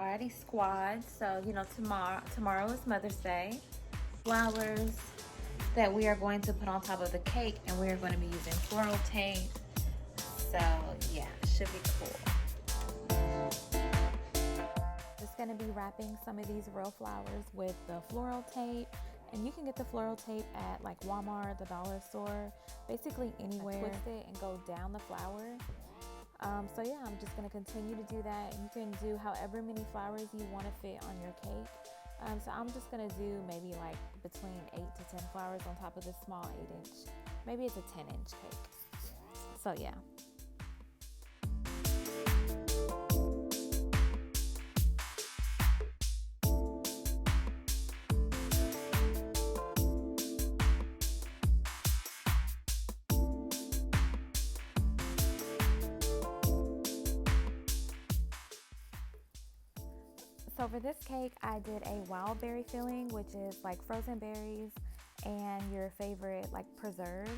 already squad. So, you know, tomorrow is Mother's Day. Flowers that we are going to put on top of the cake, and we are going to be using floral tape. So yeah, it should be cool. Just going to be wrapping some of these real flowers with the floral tape. And you can get the floral tape at like Walmart, the dollar store, basically anywhere. Twist it and go down the flower. So yeah, I'm just going to continue to do that. You can do however many flowers you want to fit on your cake. So I'm just going to do maybe like between 8 to 10 flowers on top of this small 8-inch. Maybe it's a 10-inch cake. So yeah. So for this cake, I did a wildeberry filling, which is like frozen berries and your favorite like preserves.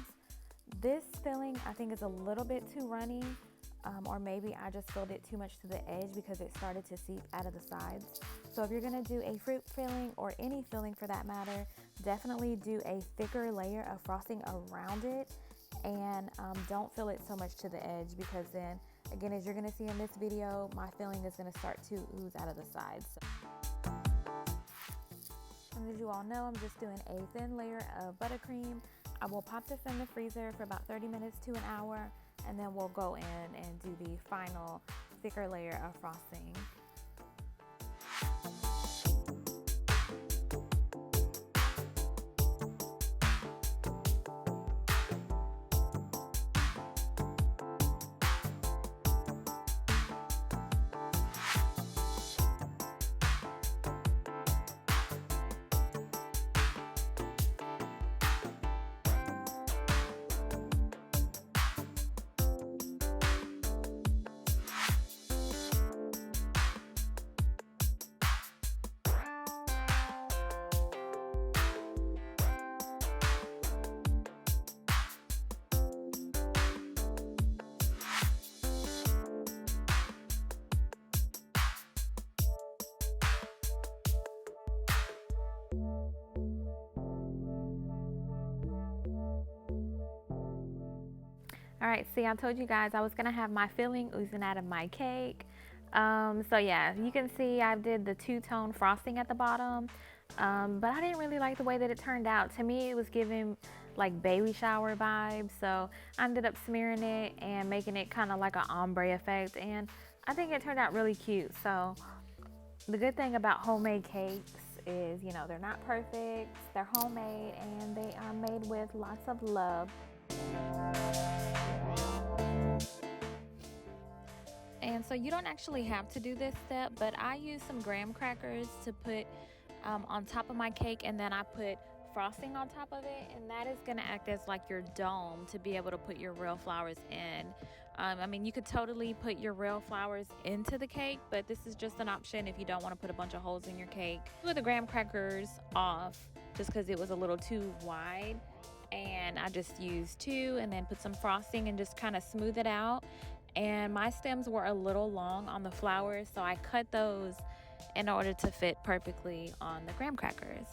This filling I think is a little bit too runny, or maybe I just filled it too much to the edge because it started to seep out of the sides. So if you're gonna do a fruit filling or any filling for that matter, definitely do a thicker layer of frosting around it, and don't fill it so much to the edge, because then again, as you're gonna see in this video, my filling is gonna start to ooze out of the sides. And as you all know, I'm just doing a thin layer of buttercream. I will pop this in the freezer for about 30 minutes to an hour, and then we'll go in and do the final thicker layer of frosting. All right, see, I told you guys I was gonna have my filling oozing out of my cake. So yeah, you can see I did the two-tone frosting at the bottom, but I didn't really like the way that it turned out. To me, it was giving like baby shower vibes, so I ended up smearing it and making it kind of like an ombre effect, and I think it turned out really cute. So the good thing about homemade cakes is, you know, they're not perfect, they're homemade, and they are made with lots of love. And so you don't actually have to do this step, but I use some graham crackers to put on top of my cake, and then I put frosting on top of it, and that is going to act as like your dome to be able to put your real flowers in. I mean, you could totally put your real flowers into the cake, but this is just an option if you don't want to put a bunch of holes in your cake. With the graham crackers off just because it was a little too wide, and I just used 2 and then put some frosting and just kind of smooth it out. And my stems were a little long on the flowers, so I cut those in order to fit perfectly on the graham crackers.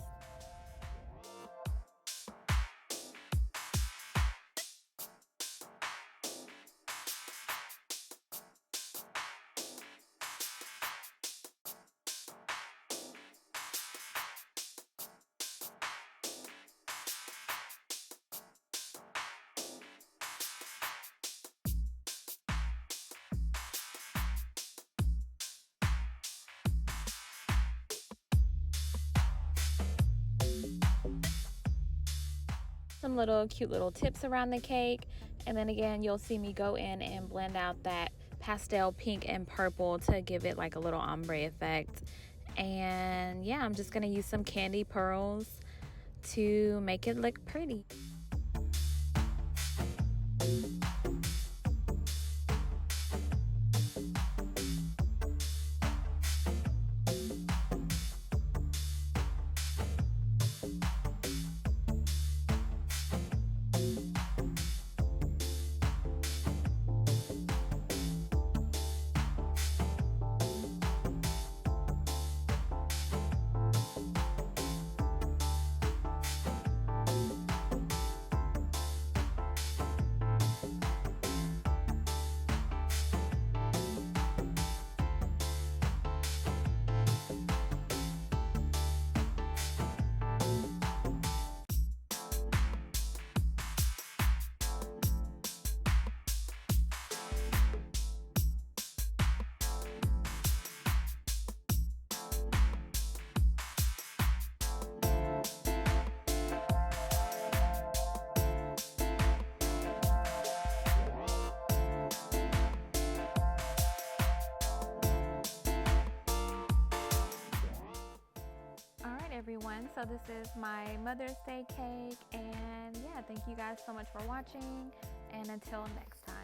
Some little cute little tips around the cake, and then again you'll see me go in and blend out that pastel pink and purple to give it like a little ombre effect. And yeah, I'm just gonna use some candy pearls to make it look pretty. everyone. So this is my Mother's Day cake, and yeah, thank you guys so much for watching, and until next time.